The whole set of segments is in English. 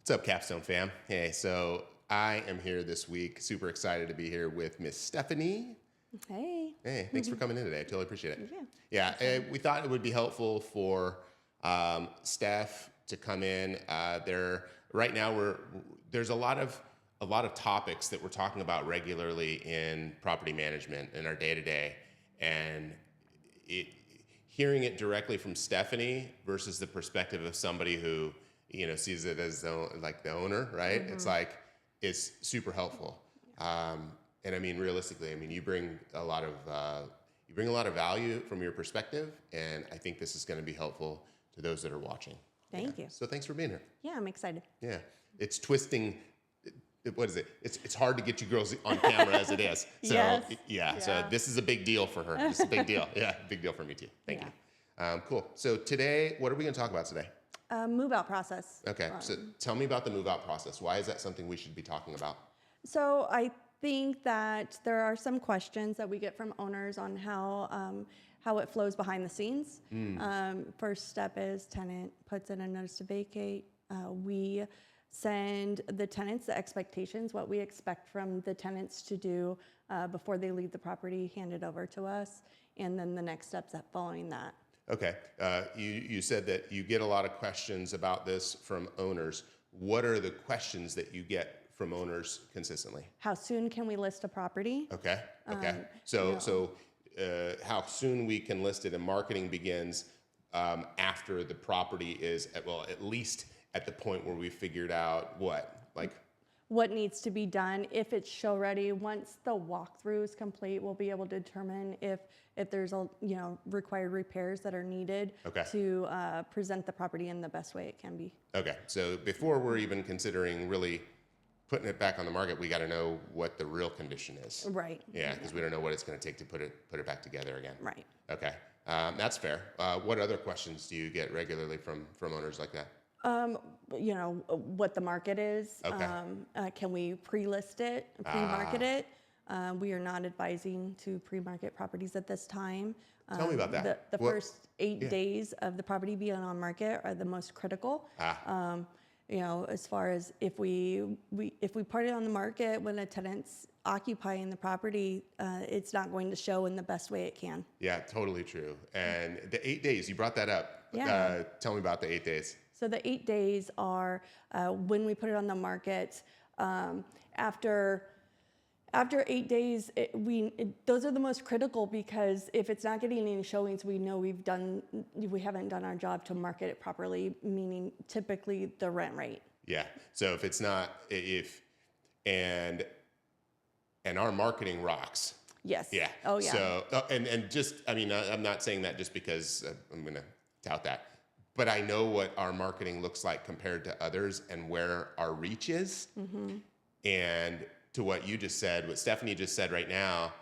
What's up, Capstone fam? Hey, so I am here this week. Super excited to be here with Miss Stephanie. Hey. Hey, thanks for coming in today. I totally appreciate it. Yeah. We thought it would be helpful for Steph to come in. Right now there's a lot of topics that we're talking about regularly in property management in our day to day, and hearing it directly from Stephanie versus the perspective of somebody who sees it as like the owner, right? Mm-hmm. It's super helpful. And I mean, realistically, you bring a lot of value from your perspective, and I think this is going to be helpful to those that are watching. Thank you. So thanks for being here. Yeah, I'm excited. Yeah, it's twisting. What is it? It's hard to get you girls on camera as it is. So Yes. yeah. So Yeah. this is a big deal for her. This is a big deal. Yeah, big deal for me too. Thank you. Cool. So today, what are we going to talk about today? Move out process. Okay. So tell me about the move out process. Why is that something we should be talking about? So I think that there are some questions that we get from owners on how it flows behind the scenes. First step is tenant puts in a notice to vacate. We send the tenants the expectations, what we expect from the tenants to do before they leave the property, hand it over to us, and then the next steps following that. Okay. You said that you get a lot of questions about this from owners. What are the questions that you get from owners consistently? How soon can we list a property? Okay. So how soon we can list it and marketing begins after the property is at least at the point where we figured out What needs to be done. If it's show ready, once the walkthrough is complete, we'll be able to determine if there's required repairs that are needed to present the property in the best way it can be. Okay. So before we're even considering really putting it back on the market, we got to know what the real condition is. Right. Yeah, because we don't know what it's going to take to put it back together again. Right. Okay. That's fair. What other questions do you get regularly from owners like that? What the market is. Okay. Can we pre-list it, pre-market it? We are not advising to pre-market properties at this time. Tell me about that. The first 8 days of the property being on market are the most critical. As far as if we put it on the market when a tenant's occupying the property, it's not going to show in the best way it can. Yeah, totally true. And the 8 days, you brought that up. Yeah. Tell me about the 8 days. So the 8 days are when we put it on the market. After 8 days, those are the most critical, because if it's not getting any showings, we know we haven't done our job to market it properly, meaning typically the rent rate. Yeah. So if it's not, and our marketing rocks. Yes. Yeah. Oh yeah. So and just, I'm not saying that just because I'm going to tout that, but I know what our marketing looks like compared to others and where our reach is. Mm-hmm. And to what you just said, what Stephanie just said right now,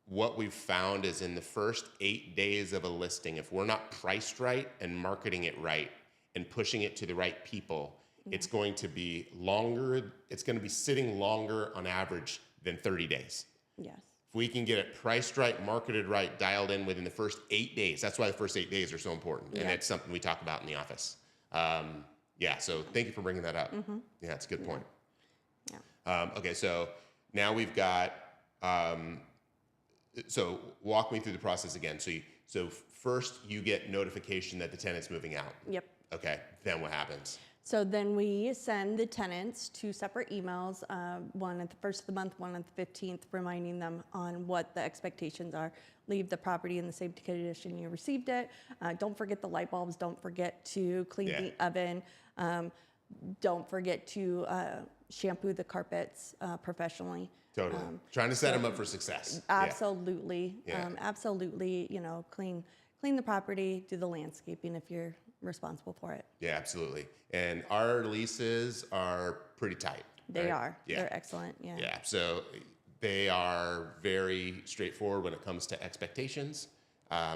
what we've found is in the first 8 days of a listing, if we're not priced right and marketing it right and pushing it to the right people, it's going to be longer. It's going to be sitting longer on average than 30 days. Yes. If we can get it priced right, marketed right, dialed in within the first 8 days, that's why the first 8 days are so important. Yeah. And it's something we talk about in the office. So thank you for bringing that up. Mm-hmm. Yeah, it's a good point. Yeah. Okay, so now we've got, so walk me through the process again. So first you get notification that the tenant's moving out. Yep. Okay, then what happens? So then we send the tenants 2 separate emails, one at the first of the month, one at the 15th, reminding them on what the expectations are. Leave the property in the same condition you received it. Don't forget the light bulbs. Don't forget to clean the oven. Don't forget to shampoo the carpets professionally. Totally. Trying to set them up for success. Absolutely. Absolutely. Clean the property, do the landscaping if you're responsible for it. Yeah, absolutely. And our leases are pretty tight. They right? are. Yeah. They're excellent. Yeah. Yeah. So they are very straightforward when it comes to expectations.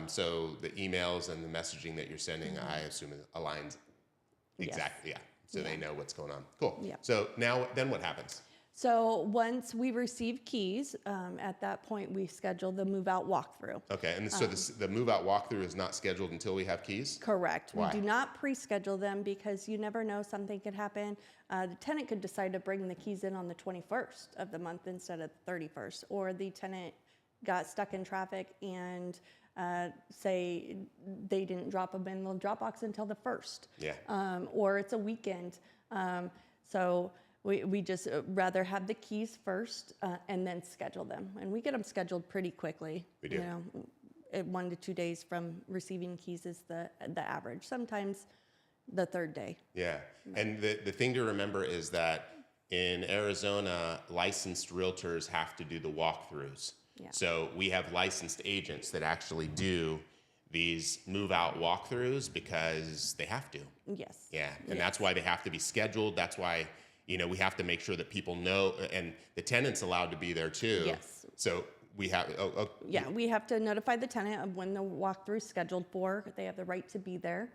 So the emails and the messaging that you're sending, I assume aligns exactly. Yes. Yeah. So they know what's going on. Cool. Yeah. So then what happens? So once we receive keys, at that point we schedule the move out walkthrough. Okay, and so the move out walkthrough is not scheduled until we have keys? Correct. Why? We do not pre-schedule them because you never know, something could happen. The tenant could decide to bring the keys in on the 21st of the month instead of the 31st, or the tenant got stuck in traffic and say they didn't drop them in the Dropbox until the 1st. Yeah. Or it's a weekend. So we just rather have the keys first and then schedule them. And we get them scheduled pretty quickly. We do. You know, 1 to 2 days from receiving keys is the average. Sometimes the third day. Yeah, and the thing to remember is that in Arizona, licensed realtors have to do the walkthroughs. Yeah. So we have licensed agents that actually do these move out walkthroughs because they have to. Yes. Yeah, and that's why they have to be scheduled. That's why, you know, we have to make sure that people know, and the tenant's allowed to be there too. Yes. So we have, Yeah, we have to notify the tenant of when the walkthrough is scheduled for. They have the right to be there.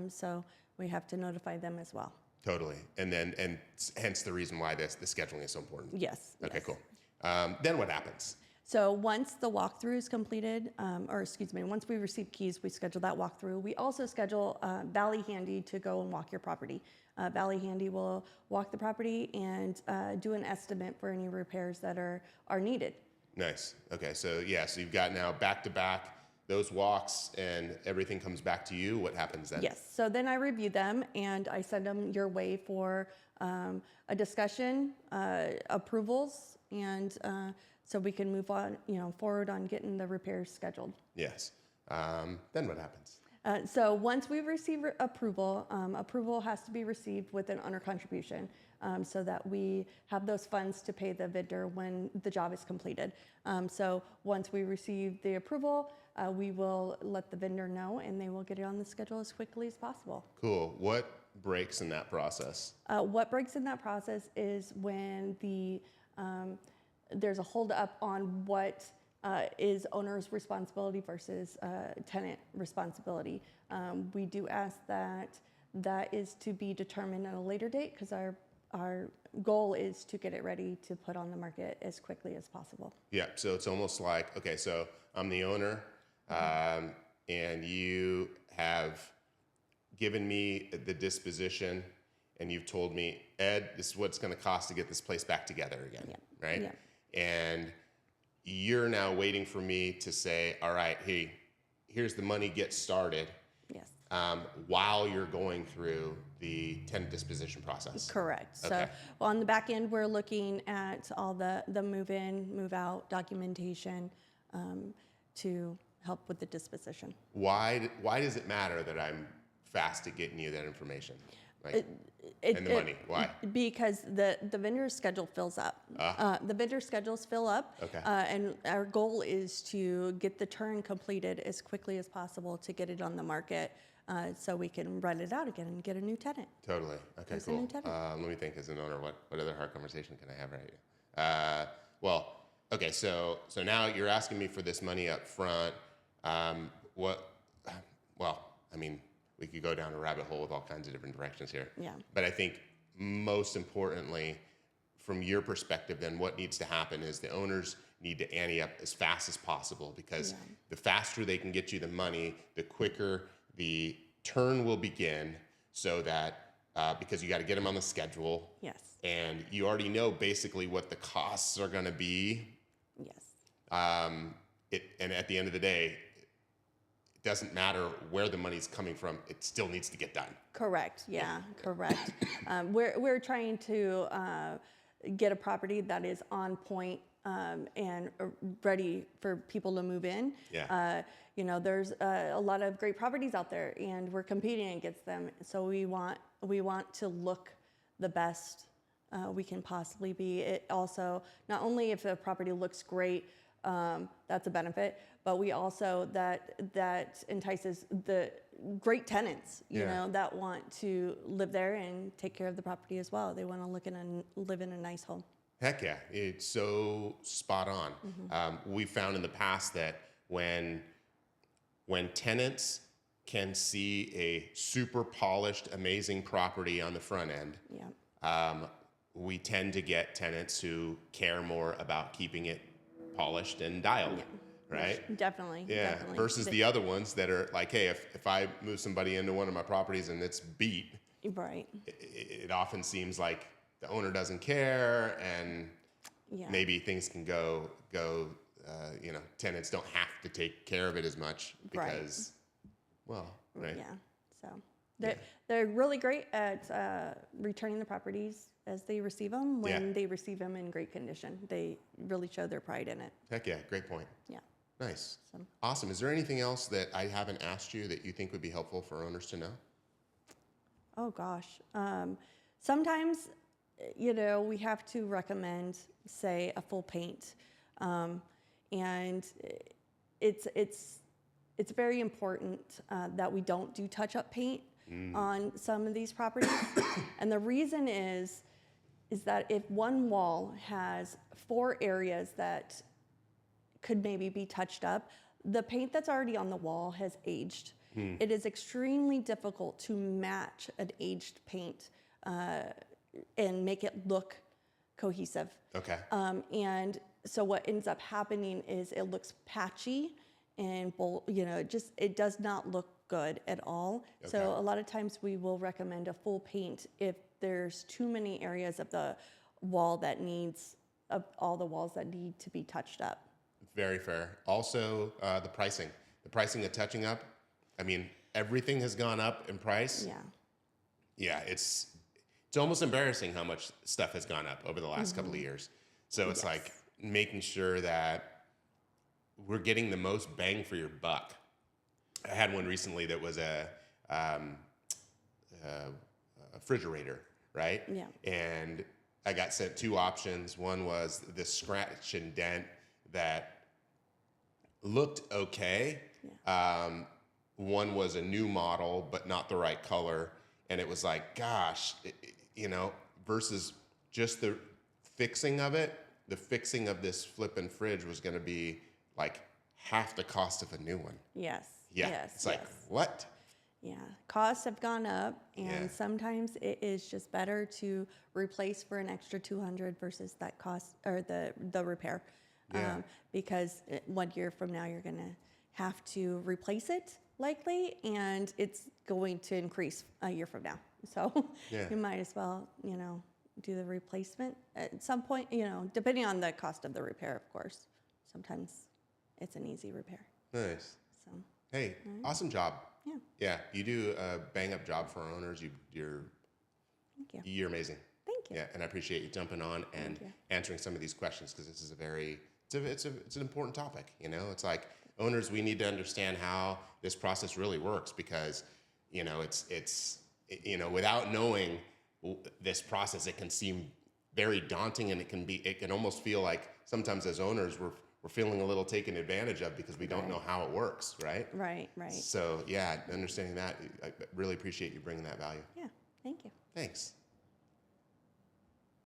So we have to notify them as well. totally. And hence the reason why the scheduling is so important. Yes. Okay, yes. cool. Then what happens? So once the walkthrough is completed, once we receive keys, we schedule that walkthrough. We also schedule Valley Handy to go and walk your property. Valley Handy will walk the property and do an estimate for any repairs that are needed. Nice. Okay, so yeah, so you've got now back-to-back those walks and everything comes back to you. What happens then? Yes, so then I review them and I send them your way for a discussion, approvals, and so we can move on, forward on getting the repairs scheduled. Yes. Then what happens? So once we receive approval, approval has to be received with an owner contribution so that we have those funds to pay the vendor when the job is completed. So once we receive the approval, we will let the vendor know and they will get it on the schedule as quickly as possible. Cool. What breaks in that process? What breaks in that process is when there's a hold up on what is owner's responsibility versus tenant responsibility. We do ask that is to be determined at a later date because our goal is to get it ready to put on the market as quickly as possible. Yeah, so it's almost like, okay, so I'm the owner and you have given me the disposition and you've told me, Ed, this is what it's going to cost to get this place back together again, right? Yeah. And you're now waiting for me to say, all right, hey, here's the money, get started. Yes. While you're going through the tenant disposition process. Correct. Okay. So on the back end, we're looking at all the move in, move out documentation to help with the disposition. Why does it matter that I'm fast at getting you that information? And the money, why? Because the vendor's schedule fills up. The vendor schedules fill up. Okay. And our goal is to get the turn completed as quickly as possible to get it on the market so we can rent it out again and get a new tenant. Totally. Okay, There's a new cool. tenant. Let me think as an owner, what other hard conversation can I have right here? Okay, so now you're asking me for this money up front. We could go down a rabbit hole with all kinds of different directions here. Yeah. But I think most importantly, from your perspective, then what needs to happen is the owners need to ante up as fast as possible because the faster they can get you the money, the quicker the turn will begin so that, because you got to get them on the schedule. Yes. And you already know basically what the costs are going to be. Yes. And at the end of the day, it doesn't matter where the money's coming from, it still needs to get done. Correct. Yeah, correct. We're trying to get a property that is on point and ready for people to move in. Yeah. There's a lot of great properties out there, and we're competing against them. So we want to look the best we can possibly be. It also, not only if the property looks great, that's a benefit, but we also that entices the great tenants, that want to live there and take care of the property as well. They want to live in a nice home. Heck yeah, it's so spot on. Mm-hmm. We found in the past that when tenants can see a super polished, amazing property on the front end, we tend to get tenants who care more about keeping it polished and dialed, Yeah. right? Definitely. Yeah. Definitely. Versus the other ones that are like, hey, if I move somebody into one of my properties and it's beat, Right. it often seems like the owner doesn't care, and Yeah. maybe things can go. Tenants don't have to take care of it as much because, well, right? Yeah. So they're really great at returning the properties as they receive them when they receive them in great condition. They really show their pride in it. Heck yeah, great point. Yeah. Nice. So. Awesome. Is there anything else that I haven't asked you that you think would be helpful for owners to know? Oh gosh. Sometimes, we have to recommend, say, a full paint, and it's very important that we don't do touch-up paint on some of these properties, and the reason is that if one wall has 4 areas that could maybe be touched up, the paint that's already on the wall has aged. It is extremely difficult to match an aged paint and make it look cohesive. Okay. And so what ends up happening is it looks patchy and it does not look good at all. Okay. So a lot of times we will recommend a full paint if there's too many areas of the wall that needs all the walls that need to be touched up. Very fair. Also, the pricing of touching up. I mean, everything has gone up in price. Yeah. Yeah, it's almost embarrassing how much stuff has gone up over the last couple of years. So it's like making sure that we're getting the most bang for your buck. I had one recently that was a refrigerator, right? Yeah. And I got sent 2 options. One was this scratch and dent that looked okay. Yeah. One was a new model, but not the right color. And it was like, gosh, versus just the fixing of it, the fixing of this flippin' fridge was going to be like half the cost of a new one. Yes. Yeah. Yes. It's like, what? Yeah. Costs have gone up, and Yeah. sometimes it is just better to replace for an extra $200 versus that cost or the repair. Yeah. Because 1 year from now, you're going to have to replace it likely, and it's going to increase a year from now. So you might as well, do the replacement at some point, depending on the cost of the repair, of course. Sometimes it's an easy repair. Nice. So Hey, awesome job. yeah, Yeah, you do a bang up job for our owners. You're thank you. You're amazing. Thank you. Yeah, and I appreciate you jumping on and you. answering some of these questions, because this is it's an important topic. It's like, owners, we need to understand how this process really works, because it's without knowing this process, it can seem very daunting, and it can almost feel like sometimes as owners we're feeling a little taken advantage of because we don't know how it works, right? Right. So yeah, understanding that, I really appreciate you bringing that value. Yeah, thank you. Thanks.